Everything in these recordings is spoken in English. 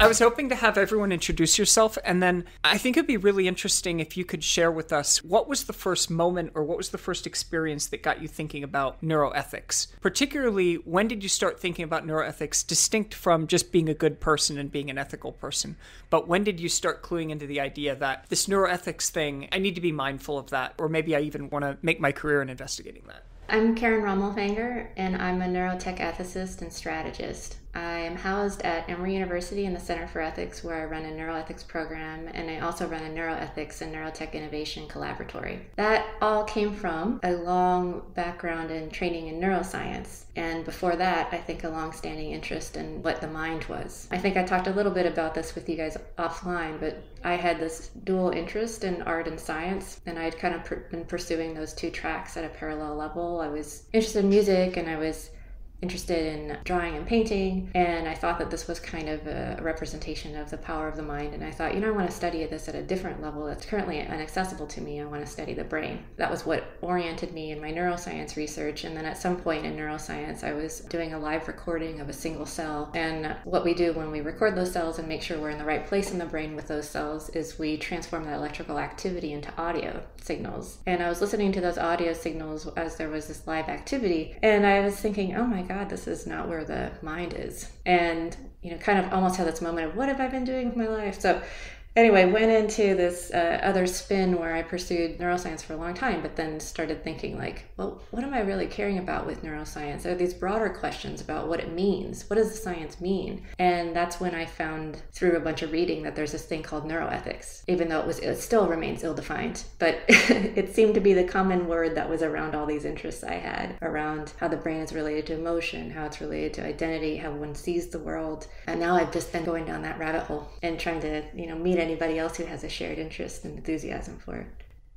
I was hoping to have everyone introduce yourself, and then I think it'd be really interesting if you could share with us what was the first moment or what was the first experience that got you thinking about neuroethics? Particularly, when did you start thinking about neuroethics distinct from just being a good person and being an ethical person? But when did you start cluing into the idea that this neuroethics thing, I need to be mindful of that, or maybe I even want to make my career in investigating that? I'm Karen Rommelfanger, and I'm a neurotech ethicist and strategist. I am housed at Emory University in the Center for Ethics, where I run a neuroethics program, and I also run a neuroethics and neurotech innovation collaboratory. That all came from a long background in training in neuroscience, and before that, I think a long-standing interest in what the mind was. I think I talked a little bit about this with you guys offline, but I had this dual interest in art and science, and I'd kind of been pursuing those two tracks at a parallel level. I was interested in music, and I was interested in drawing and painting, and I thought that this was kind of a representation of the power of the mind, and I thought, I want to study this at a different level that's currently inaccessible to me. I want to study the brain. That was what oriented me in my neuroscience research, and then at some point in neuroscience I was doing a live recording of a single cell, and what we do when we record those cells and make sure we're in the right place in the brain with those cells is we transform that electrical activity into audio signals. And I was listening to those audio signals as there was this live activity, and I was thinking, oh my God, this is not where the mind is. And, kind of almost had this moment of what have I been doing with my life? So anyway, went into this other spin where I pursued neuroscience for a long time, but then started thinking well, what am I really caring about with neuroscience? There are these broader questions about what it means. What does the science mean? And that's when I found through a bunch of reading that there's this thing called neuroethics, even though it still remains ill-defined, but it seemed to be the common word that was around all these interests I had around how the brain is related to emotion, how it's related to identity, how one sees the world. And now I've just been going down that rabbit hole and trying to, meet anybody else who has a shared interest and enthusiasm for it.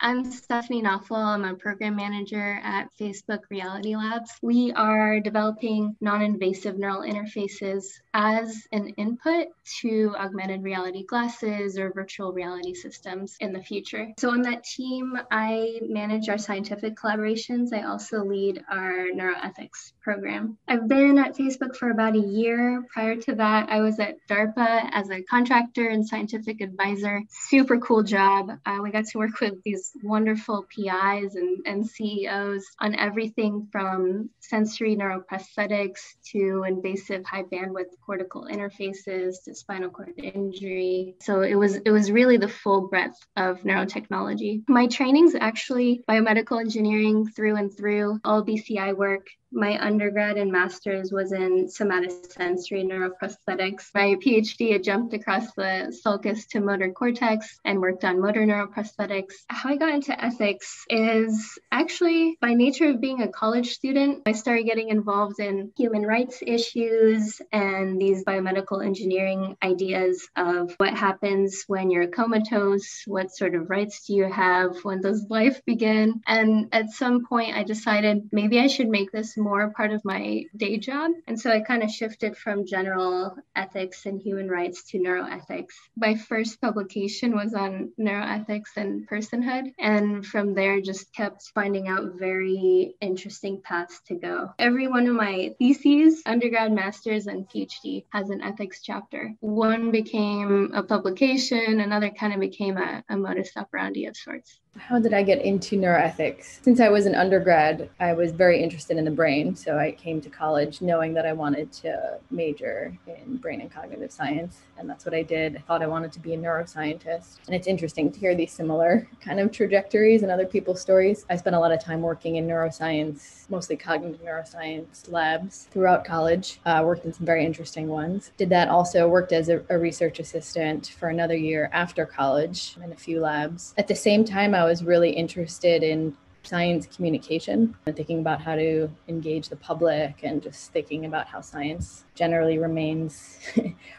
I'm Stephanie Knopfel. I'm a program manager at Facebook Reality Labs. We are developing non-invasive neural interfaces as an input to augmented reality glasses or virtual reality systems in the future. So on that team, I manage our scientific collaborations. I also lead our neuroethics program. I've been at Facebook for about a year. Prior to that, I was at DARPA as a contractor and scientific advisor. Super cool job. We got to work with these wonderful PIs and CEOs on everything from sensory neuroprosthetics to invasive high bandwidth cortical interfaces to spinal cord injury. So it was really the full breadth of neurotechnology. My training's actually biomedical engineering through and through, all BCI work. My undergrad and master's was in somatosensory neuroprosthetics. My PhD had jumped across the sulcus to motor cortex and worked on motor neuroprosthetics. How I got into ethics is actually by nature of being a college student. I started getting involved in human rights issues and these biomedical engineering ideas of what happens when you're comatose, what sort of rights do you have, when does life begin? And at some point I decided maybe I should make this more part of my day job. And so I kind of shifted from general ethics and human rights to neuroethics. My first publication was on neuroethics and personhood. And from there, just kept finding out very interesting paths to go. Every one of my theses, undergrad, master's, and PhD has an ethics chapter. One became a publication, another kind of became a modus operandi of sorts. How did I get into neuroethics? Since I was an undergrad, I was very interested in the brain. So I came to college knowing that I wanted to major in brain and cognitive science. And that's what I did. I thought I wanted to be a neuroscientist. And it's interesting to hear these similar kind of trajectories and other people's stories. I spent a lot of time working in neuroscience, mostly cognitive neuroscience labs throughout college. Worked in some very interesting ones. Did that also, worked as a research assistant for another year after college in a few labs. At the same time, I was really interested in science communication and thinking about how to engage the public and just thinking about how science generally remains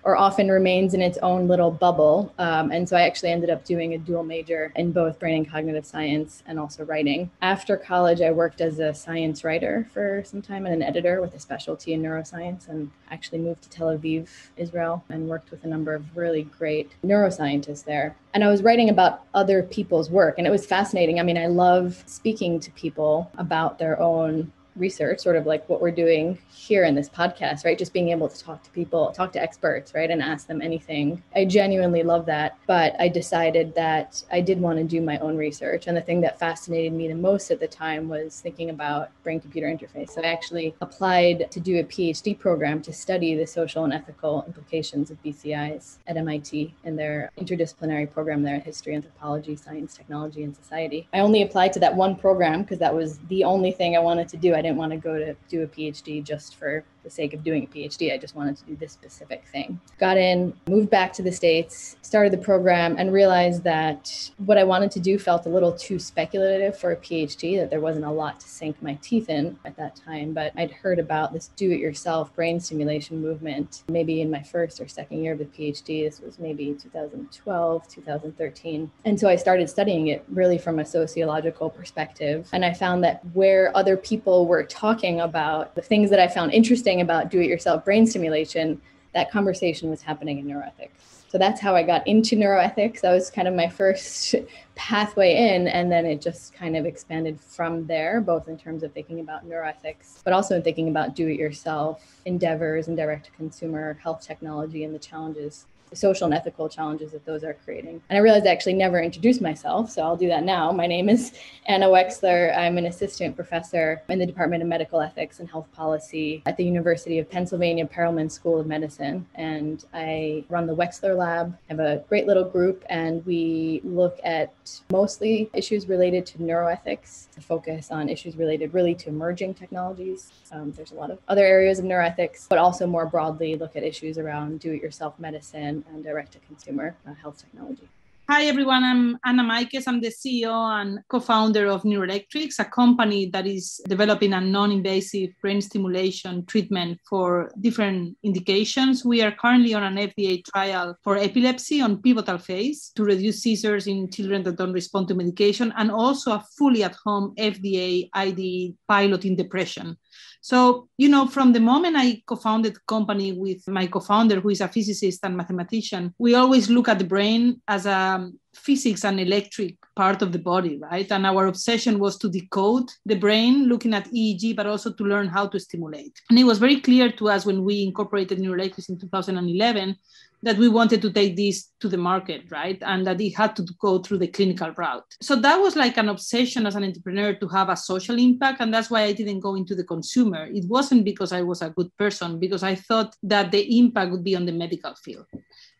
or often remains in its own little bubble. And so I actually ended up doing a dual major in both brain and cognitive science and also writing. After college, I worked as a science writer for some time and an editor with a specialty in neuroscience, and actually moved to Tel Aviv, Israel, and worked with a number of really great neuroscientists there. And I was writing about other people's work, and it was fascinating. I mean, I love speaking to people about their own research, sort of like what we're doing here in this podcast, right? Just being able to talk to people, talk to experts, right? And ask them anything. I genuinely love that. But I decided that I did want to do my own research. And the thing that fascinated me the most at the time was thinking about brain-computer interface. So I actually applied to do a PhD program to study the social and ethical implications of BCIs at MIT in their interdisciplinary program there, History, Anthropology, Science, Technology, and Society. I only applied to that one program because that was the only thing I wanted to do. I didn't want to go to do a PhD just for the sake of doing a PhD. I just wanted to do this specific thing. Got in, moved back to the States, started the program, and realized that what I wanted to do felt a little too speculative for a PhD, that there wasn't a lot to sink my teeth in at that time. But I'd heard about this do-it-yourself brain stimulation movement maybe in my first or second year of the PhD. This was maybe 2012, 2013. And so I started studying it really from a sociological perspective. And I found that where other people were talking about the things that I found interesting about do-it-yourself brain stimulation, that conversation was happening in neuroethics. So that's how I got into neuroethics. That was kind of my first pathway in, and then it just kind of expanded from there, both in terms of thinking about neuroethics, but also in thinking about do-it-yourself endeavors and direct-to-consumer health technology and the challenges, the social and ethical challenges that those are creating. And I realized I actually never introduced myself, so I'll do that now. My name is Anna Wexler. I'm an assistant professor in the Department of Medical Ethics and Health Policy at the University of Pennsylvania Perelman School of Medicine. And I run the Wexler Lab. I have a great little group, and we look at mostly issues related to neuroethics, to focus on issues related really to emerging technologies. There's a lot of other areas of neuroethics, but also more broadly look at issues around do-it-yourself medicine and direct-to-consumer health technology. Hi, everyone. I'm Anna Maikes. I'm the CEO and co-founder of Neuroelectrics, a company that is developing a non-invasive brain stimulation treatment for different indications. We are currently on an FDA trial for epilepsy on pivotal phase to reduce seizures in children that don't respond to medication, and also a fully at-home FDA IDE pilot in depression. So, from the moment I co-founded the company with my co-founder, who is a physicist and mathematician, we always look at the brain as a physics and electric part of the body, right? And our obsession was to decode the brain, looking at EEG, but also to learn how to stimulate. And it was very clear to us when we incorporated Neuroelectrics in 2011 that we wanted to take this to the market, right? And that it had to go through the clinical route. So that was like an obsession as an entrepreneur to have a social impact. And that's why I didn't go into the consumer. It wasn't because I was a good person, because I thought that the impact would be on the medical field.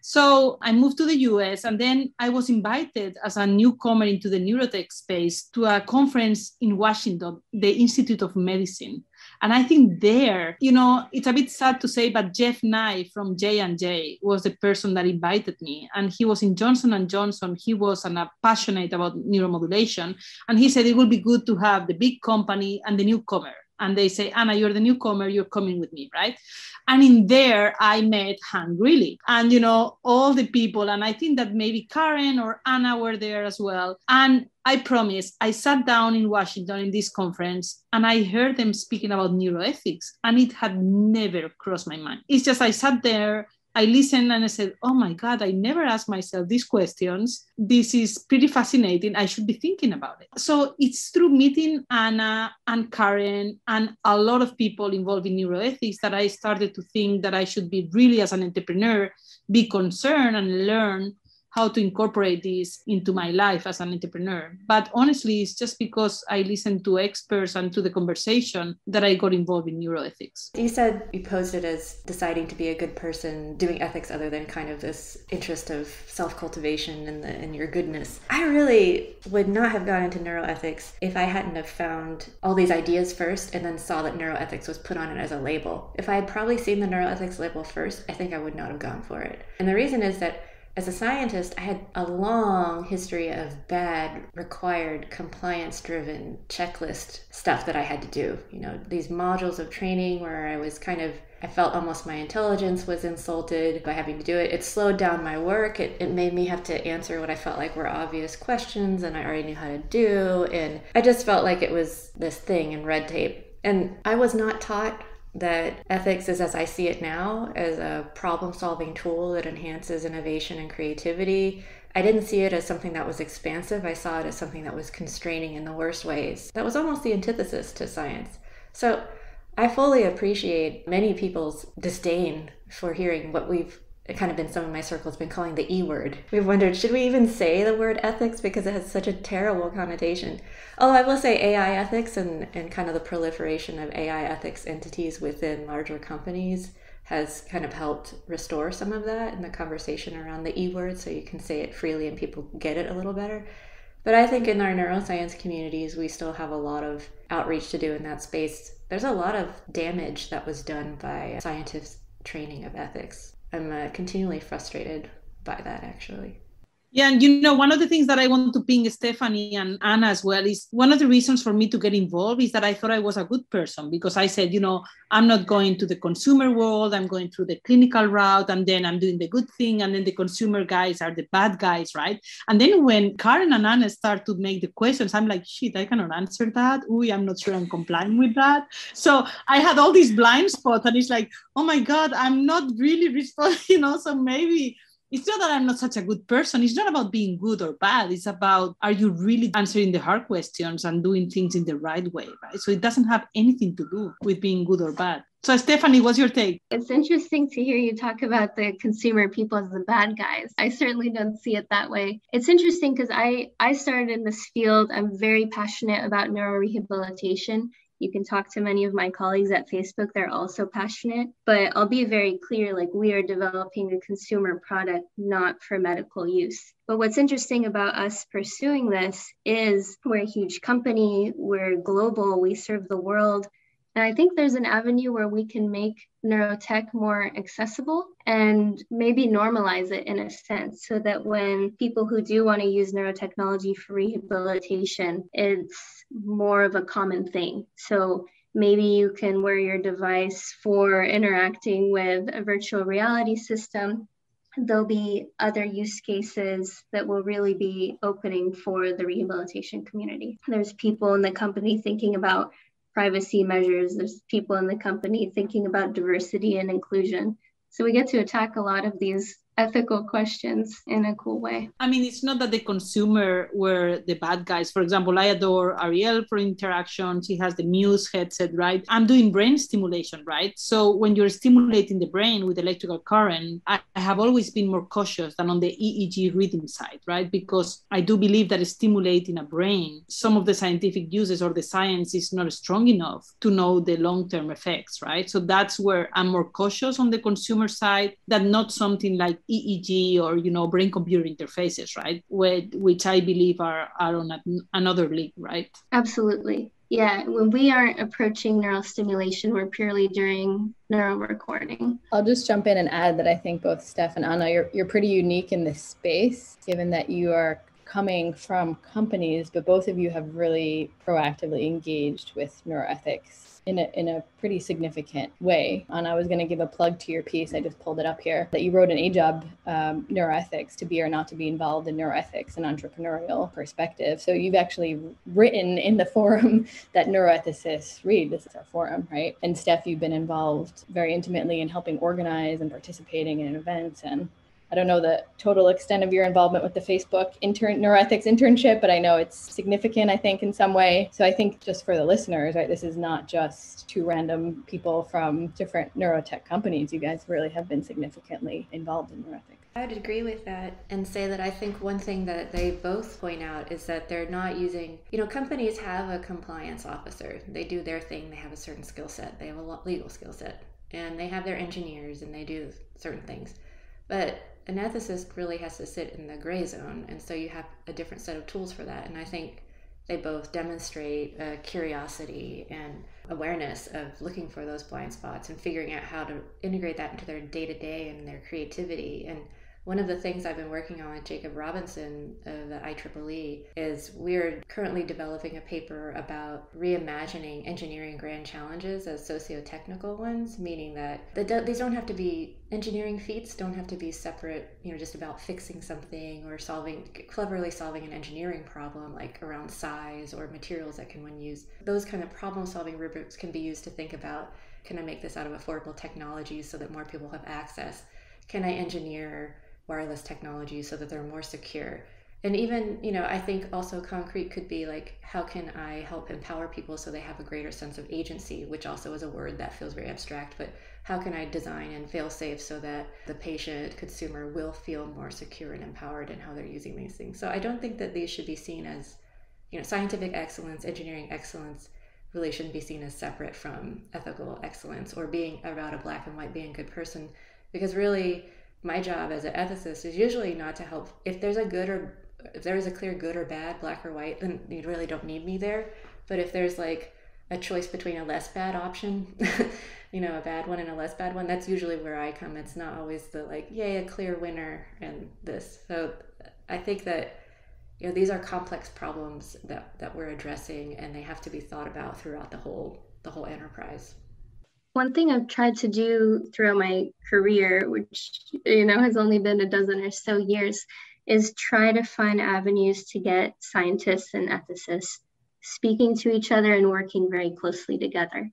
So I moved to the US, and then I was invited as a newcomer into the neurotech space to a conference in Washington, the Institute of Medicine. And I think there, it's a bit sad to say, but Jeff Nye from J&J was the person that invited me. And he was in Johnson & Johnson. He was passionate about neuromodulation. And he said it would be good to have the big company and the newcomer. And they say, Anna, you're the newcomer, you're coming with me, right? And in there, I met Han Greeley and, all the people. And I think that maybe Karen or Anna were there as well. And I promise, I sat down in Washington in this conference and I heard them speaking about neuroethics, and it had never crossed my mind. It's just I sat there, I listened, and I said, oh my God, I never asked myself these questions. This is pretty fascinating. I should be thinking about it. So it's through meeting Anna and Karen and a lot of people involved in neuroethics that I started to think that I should be really, as an entrepreneur, be concerned and learn how to incorporate this into my life as an entrepreneur. But honestly, it's just because I listened to experts and to the conversation that I got involved in neuroethics. You said you posed it as deciding to be a good person, doing ethics other than kind of this interest of self-cultivation and your goodness. I really would not have gone into neuroethics if I hadn't have found all these ideas first and then saw that neuroethics was put on it as a label. If I had probably seen the neuroethics label first, I think I would not have gone for it. And the reason is that as a scientist, I had a long history of bad, required, compliance-driven checklist stuff that I had to do. These modules of training where I felt almost my intelligence was insulted by having to do it. It slowed down my work. It made me have to answer what I felt like were obvious questions and I already knew how to do. And I just felt like it was this thing in red tape. And I was not taught that ethics is, as I see it now, as a problem-solving tool that enhances innovation and creativity. I didn't see it as something that was expansive. I saw it as something that was constraining in the worst ways. That was almost the antithesis to science. So I fully appreciate many people's disdain for hearing what we've kind of in some of my circles been calling the E word. We've wondered, should we even say the word ethics because it has such a terrible connotation? Although I will say AI ethics and kind of the proliferation of AI ethics entities within larger companies has kind of helped restore some of that in the conversation around the E word, so you can say it freely and people get it a little better. But I think in our neuroscience communities, we still have a lot of outreach to do in that space. There's a lot of damage that was done by scientists' training of ethics. I'm continually frustrated by that, actually. Yeah, and one of the things that I want to ping Stephanie and Anna as well is one of the reasons for me to get involved is that I thought I was a good person because I said, I'm not going to the consumer world, I'm going through the clinical route, and then I'm doing the good thing, and then the consumer guys are the bad guys, right? And then when Karen and Anna start to make the questions, I'm like, shit, I cannot answer that. Ooh, I'm not sure I'm complying with that. So I had all these blind spots, and it's like, oh my God, I'm not really responsible, so maybe it's not that I'm not such a good person. It's not about being good or bad. It's about, are you really answering the hard questions and doing things in the right way, right? So it doesn't have anything to do with being good or bad. So Stephanie, what's your take? It's interesting to hear you talk about the consumer people as the bad guys. I certainly don't see it that way. It's interesting because I started in this field. I'm very passionate about neurorehabilitation. You can talk to many of my colleagues at Facebook. They're also passionate, but I'll be very clear, like we are developing a consumer product, not for medical use. But what's interesting about us pursuing this is we're a huge company, we're global, we serve the world. And I think there's an avenue where we can make neurotech more accessible and maybe normalize it in a sense so that when people who do want to use neurotechnology for rehabilitation, it's more of a common thing. So maybe you can wear your device for interacting with a virtual reality system. There'll be other use cases that will really be opening for the rehabilitation community. There's people in the company thinking about privacy measures. There's people in the company thinking about diversity and inclusion. So we get to attack a lot of these ethical questions in a cool way. I mean, it's not that the consumer were the bad guys. For example, I adore Ariel for interactions. She has the Muse headset, right? I'm doing brain stimulation, right? So when you're stimulating the brain with electrical current, I have always been more cautious than on the EEG reading side, right? Because I do believe that stimulating a brain, some of the scientific uses or the science is not strong enough to know the long-term effects, right? So that's where I'm more cautious on the consumer side, than not something like EEG or, brain-computer interfaces, right? Which I believe are on another league, right? Absolutely. Yeah, when we aren't approaching neural stimulation, we're purely doing neural recording. I'll just jump in and add that I think both Steph and Anna, you're pretty unique in this space, given that you are coming from companies, but both of you have really proactively engaged with neuroethics in a pretty significant way. And I was going to give a plug to your piece, I just pulled it up here, that you wrote an A-job, neuroethics, to be or not to be involved in neuroethics and entrepreneurial perspective. So you've actually written in the forum that neuroethicists read. This is our forum, right? And Steph, you've been involved very intimately in helping organize and participating in events. And I don't know the total extent of your involvement with the Facebook neuroethics internship, but I know it's significant, I think, in some way. So I think just for the listeners, right, this is not just two random people from different neurotech companies. You guys really have been significantly involved in neuroethics. I would agree with that and say that I think one thing that they both point out is that they're not using, companies have a compliance officer. They do their thing. They have a certain skill set. They have a legal skill set, and they have their engineers and they do certain things. But an ethicist really has to sit in the gray zone, and so you have a different set of tools for that. And I think they both demonstrate curiosity and awareness of looking for those blind spots and figuring out how to integrate that into their day-to-day and their creativity. And one of the things I've been working on with Jacob Robinson of the IEEE is we're currently developing a paper about reimagining engineering grand challenges as socio-technical ones, meaning that these don't have to be engineering feats, don't have to be separate, just about fixing something or cleverly solving an engineering problem, like around size or materials that can one use. Those kind of problem-solving rubrics can be used to think about, can I make this out of affordable technologies so that more people have access? Can I engineer wireless technology so that they're more secure? And even, I think also concrete could be like, how can I help empower people so they have a greater sense of agency, which also is a word that feels very abstract, but how can I design and fail safe so that the patient, consumer will feel more secure and empowered in how they're using these things? So I don't think that these should be seen as, scientific excellence, engineering excellence really shouldn't be seen as separate from ethical excellence or being about a black and white being a good person, because really my job as an ethicist is usually not to help. If there is a clear good or bad, black or white, then you really don't need me there. But if there's like a choice between a less bad option, a bad one and a less bad one, that's usually where I come. It's not always the like, yay, a clear winner and this. So I think that these are complex problems that we're addressing, and they have to be thought about throughout the whole enterprise. One thing I've tried to do throughout my career, which has only been a dozen or so years, is try to find avenues to get scientists and ethicists speaking to each other and working very closely together.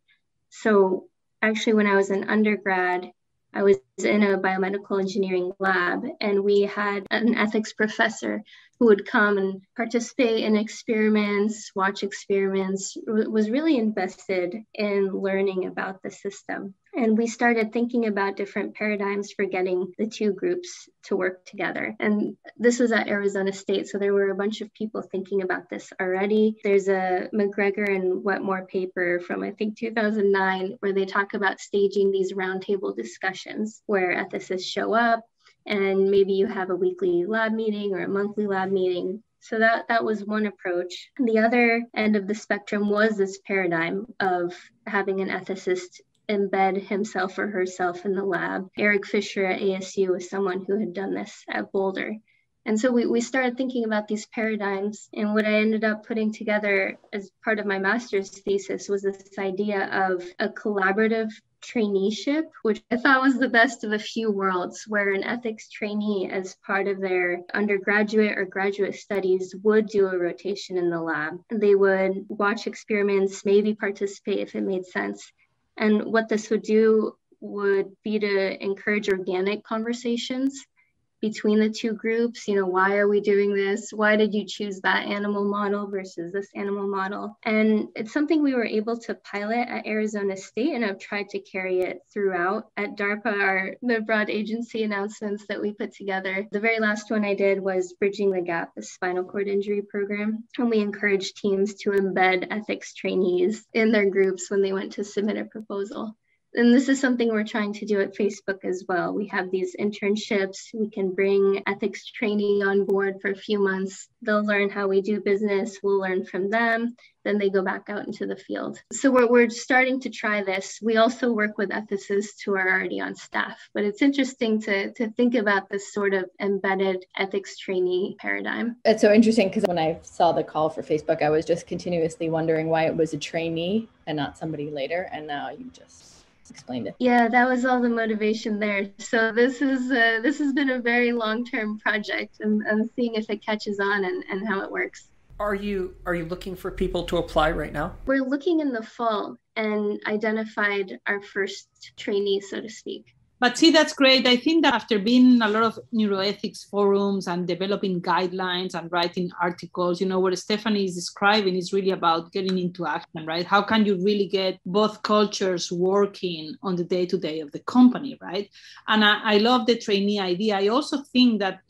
So actually, when I was an undergrad, I was in a biomedical engineering lab, and we had an ethics professor who would come and participate in experiments, watch experiments, was really invested in learning about the system. And we started thinking about different paradigms for getting the two groups to work together. And this was at Arizona State, so there were a bunch of people thinking about this already. There's a McGregor and Wetmore paper from, I think, 2009, where they talk about staging these roundtable discussions where ethicists show up, and maybe you have a weekly lab meeting or a monthly lab meeting. So that was one approach. The other end of the spectrum was this paradigm of having an ethicist embed himself or herself in the lab. Eric Fisher at ASU was someone who had done this at Boulder. And so we started thinking about these paradigms, and what I ended up putting together as part of my master's thesis was this idea of a collaborative traineeship, which I thought was the best of a few worlds, where an ethics trainee, as part of their undergraduate or graduate studies, would do a rotation in the lab. They would watch experiments, maybe participate if it made sense. And what this would do would be to encourage organic conversations between the two groups. Why are we doing this? Why did you choose that animal model versus this animal model? And it's something we were able to pilot at Arizona State, and I've tried to carry it throughout at DARPA, the broad agency announcements that we put together. The very last one I did was Bridging the Gap, the spinal cord injury program. And we encouraged teams to embed ethics trainees in their groups when they went to submit a proposal. And this is something we're trying to do at Facebook as well. We have these internships. We can bring ethics training on board for a few months. They'll learn how we do business. We'll learn from them. Then they go back out into the field. So we're starting to try this. We also work with ethicists who are already on staff. But it's interesting to think about this sort of embedded ethics trainee paradigm. It's so interesting because when I saw the call for Facebook, I was just continuously wondering why it was a trainee and not somebody later. And now you just explained it. Yeah, that was all the motivation there. So this has been a very long-term project, and seeing if it catches on and how it works. Are you looking for people to apply right now? We're looking in the fall and identified our first trainee, so to speak. But see, that's great. I think that after being in a lot of neuroethics forums and developing guidelines and writing articles, what Stephanie is describing is really about getting into action, right? How can you really get both cultures working on the day-to-day of the company, right? And I love the trainee idea. I also think that,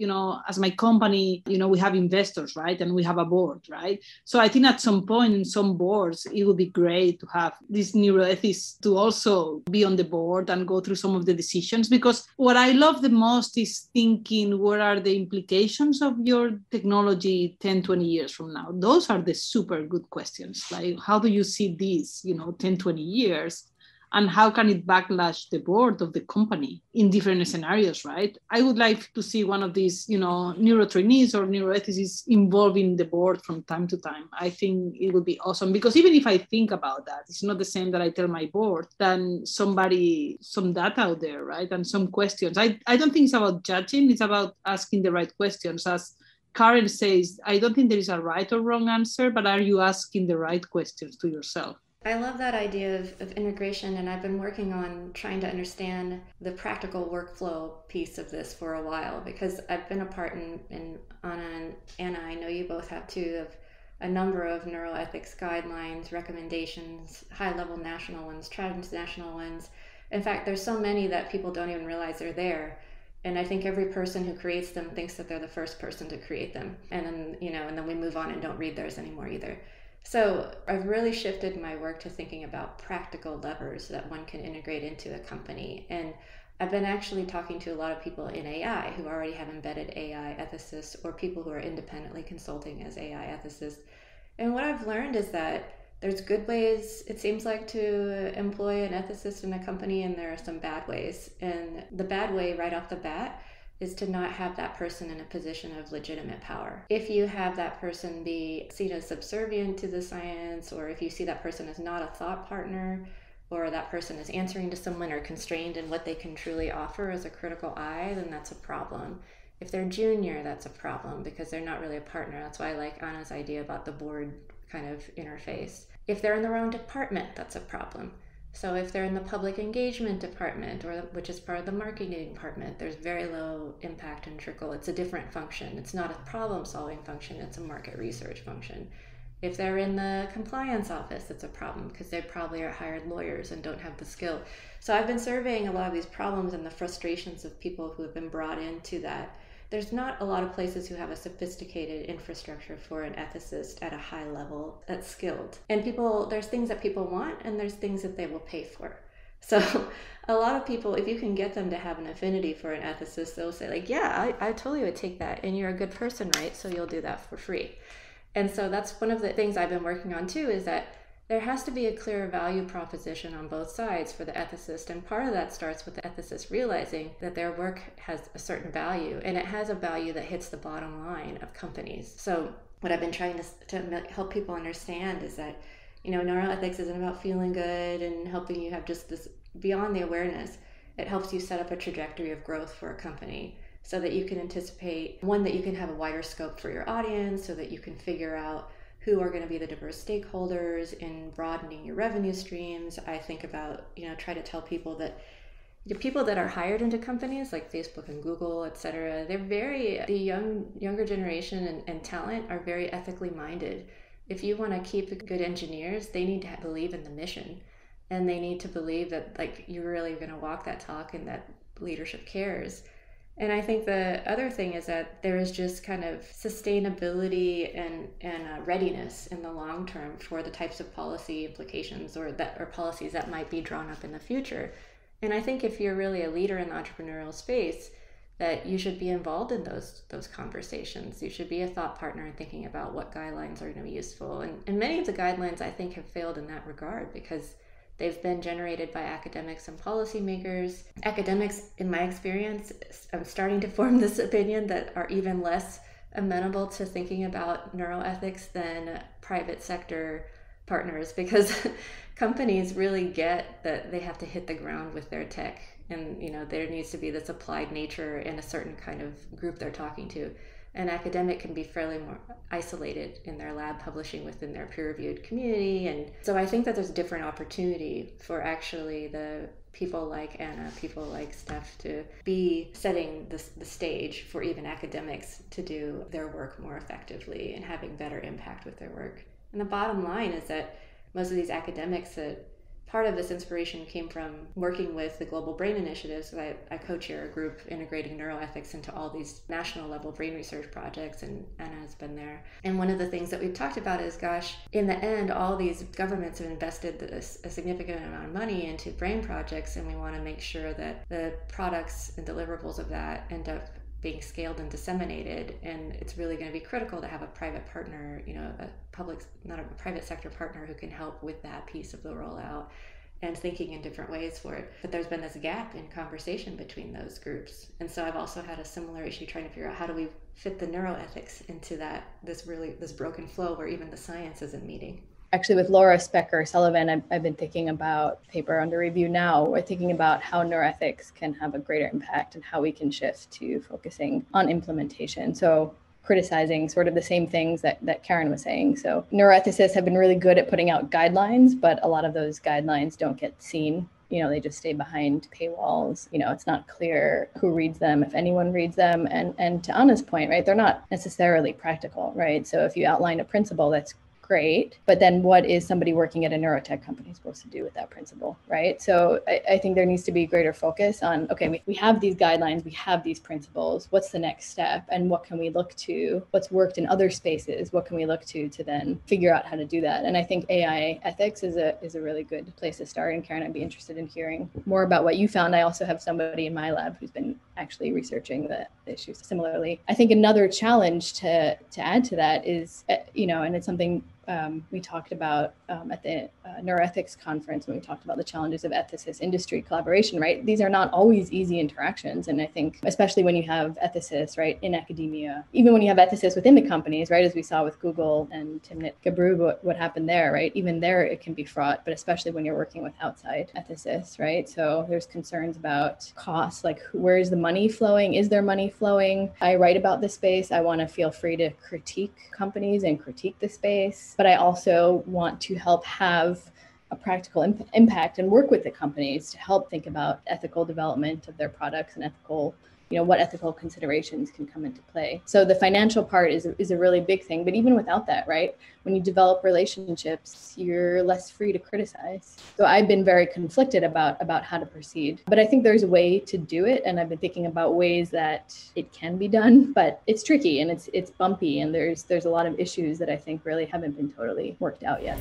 as my company, we have investors, right? And we have a board, right? So I think at some point in some boards, it would be great to have these neuroethics to also be on the board and go through some of the decisions. Because what I love the most is thinking, what are the implications of your technology 10, 20 years from now? Those are the super good questions. Like, how do you see these, 10, 20 years? And how can it backlash the board of the company in different scenarios, right? I would like to see one of these, neuro trainees or neuroethicists involving the board from time to time. I think it would be awesome, because even if I think about that, it's not the same that I tell my board than some data out there, right? And some questions. I don't think it's about judging, it's about asking the right questions. As Karen says, I don't think there is a right or wrong answer, but are you asking the right questions to yourself? I love that idea of integration, and I've been working on trying to understand the practical workflow piece of this for a while, because I've been a part in Anna and Anna, I know you both have too, of a number of neuroethics guidelines, recommendations, high-level national ones, transnational ones. In fact, there's so many that people don't even realize they're there. And I think every person who creates them thinks that they're the first person to create them. And then, and then we move on and don't read theirs anymore either. So I've really shifted my work to thinking about practical levers that one can integrate into a company. And I've been actually talking to a lot of people in AI who already have embedded AI ethicists, or people who are independently consulting as AI ethicists. And what I've learned is that there's good ways, it seems like, to employ an ethicist in a company, and there are some bad ways. And the bad way right off the bat is to not have that person in a position of legitimate power. If you have that person be seen as subservient to the science, or if you see that person as not a thought partner, or that person is answering to someone or constrained in what they can truly offer as a critical eye, then that's a problem. If they're junior, that's a problem because they're not really a partner. That's why I like Anna's idea about the board kind of interface. If they're in the wrong department, that's a problem. So if they're in the public engagement department, or which is part of the marketing department, there's very low impact and trickle. It's a different function. It's not a problem-solving function. It's a market research function. If they're in the compliance office, it's a problem because they probably are hired lawyers and don't have the skill. So I've been surveying a lot of these problems and the frustrations of people who have been brought into that. There's not a lot of places who have a sophisticated infrastructure for an ethicist at a high level that's skilled. And there's things that people want, and there's things that they will pay for. So a lot of people, if you can get them to have an affinity for an ethicist, they'll say like, yeah, I totally would take that. And you're a good person, right? So you'll do that for free. And so that's one of the things I've been working on too, is that there has to be a clear value proposition on both sides for the ethicist. And part of that starts with the ethicist realizing that their work has a certain value, and it has a value that hits the bottom line of companies. So what I've been trying to help people understand is that, neuroethics isn't about feeling good and helping you have just this beyond the awareness. It helps you set up a trajectory of growth for a company so that you can anticipate, one, that you can have a wider scope for your audience, so that you can figure out who are going to be the diverse stakeholders in broadening your revenue streams. I think about, try to tell people that the people that are hired into companies like Facebook and Google, et cetera, the younger generation and talent are very ethically minded. If you want to keep good engineers, they need to believe in the mission, and they need to believe that you're really going to walk that talk and that leadership cares. And I think the other thing is that there is just kind of sustainability and readiness in the long term for the types of policy implications or policies that might be drawn up in the future. And I think if you're really a leader in the entrepreneurial space, that you should be involved in those conversations. You should be a thought partner in thinking about what guidelines are going to be useful. And many of the guidelines, I think, have failed in that regard because they've been generated by academics and policymakers. Academics, in my experience, I'm starting to form this opinion that are even less amenable to thinking about neuroethics than private sector partners, because companies really get that they have to hit the ground with their tech. And, there needs to be this applied nature in a certain kind of group they're talking to. An academic can be fairly more isolated in their lab publishing within their peer-reviewed community. And so I think that there's a different opportunity for actually the people like Anna, people like Steph, to be setting the stage for even academics to do their work more effectively and having better impact with their work. And the bottom line is that most of these academics, that part of this inspiration came from working with the Global Brain Initiative. So I co-chair a group integrating neuroethics into all these national level brain research projects, and Anna has been there. And one of the things that we've talked about is, gosh, in the end, all these governments have invested a significant amount of money into brain projects, and we want to make sure that the products and deliverables of that end up being scaled and disseminated. And it's really going to be critical to have a private partner, not a private sector partner who can help with that piece of the rollout and thinking in different ways for it. But there's been this gap in conversation between those groups. And so I've also had a similar issue trying to figure out how do we fit the neuroethics into this broken flow where even the science isn't meeting. Actually, with Laura Specker-Sullivan, I've been thinking about a paper under review now. We're thinking about how neuroethics can have a greater impact and how we can shift to focusing on implementation. So criticizing sort of the same things that Karen was saying. So neuroethicists have been really good at putting out guidelines, but a lot of those guidelines don't get seen. They just stay behind paywalls. It's not clear who reads them, if anyone reads them. And to Anna's point, right, they're not necessarily practical, right? So if you outline a principle, that's great, but then what is somebody working at a neurotech company supposed to do with that principle, right? So I think there needs to be greater focus on, okay, we have these guidelines, we have these principles, what's the next step, and what can we look to, what's worked in other spaces, what can we look to then figure out how to do that? And I think AI ethics is a really good place to start. And Karen, I'd be interested in hearing more about what you found. I also have somebody in my lab who's been actually researching the issues similarly. I think another challenge to add to that is, and it's something we talked about at the Neuroethics conference when we talked about the challenges of ethicist industry collaboration, right? These are not always easy interactions. And I think especially when you have ethicists, right, in academia, even when you have ethicists within the companies, right, as we saw with Google and Timnit Gebru, what happened there, right? Even there it can be fraught, but especially when you're working with outside ethicists, right? So there's concerns about costs, like where is the money flowing? Is there money flowing? I write about this space. I want to feel free to critique companies and critique the space, but I also want to help have a practical impact and work with the companies to help think about ethical development of their products and ethical, what ethical considerations can come into play. So the financial part is a really big thing, but even without that, right? When you develop relationships, you're less free to criticize. So I've been very conflicted about how to proceed, but I think there's a way to do it. And I've been thinking about ways that it can be done, but it's tricky and it's bumpy. And there's a lot of issues that I think really haven't been totally worked out yet.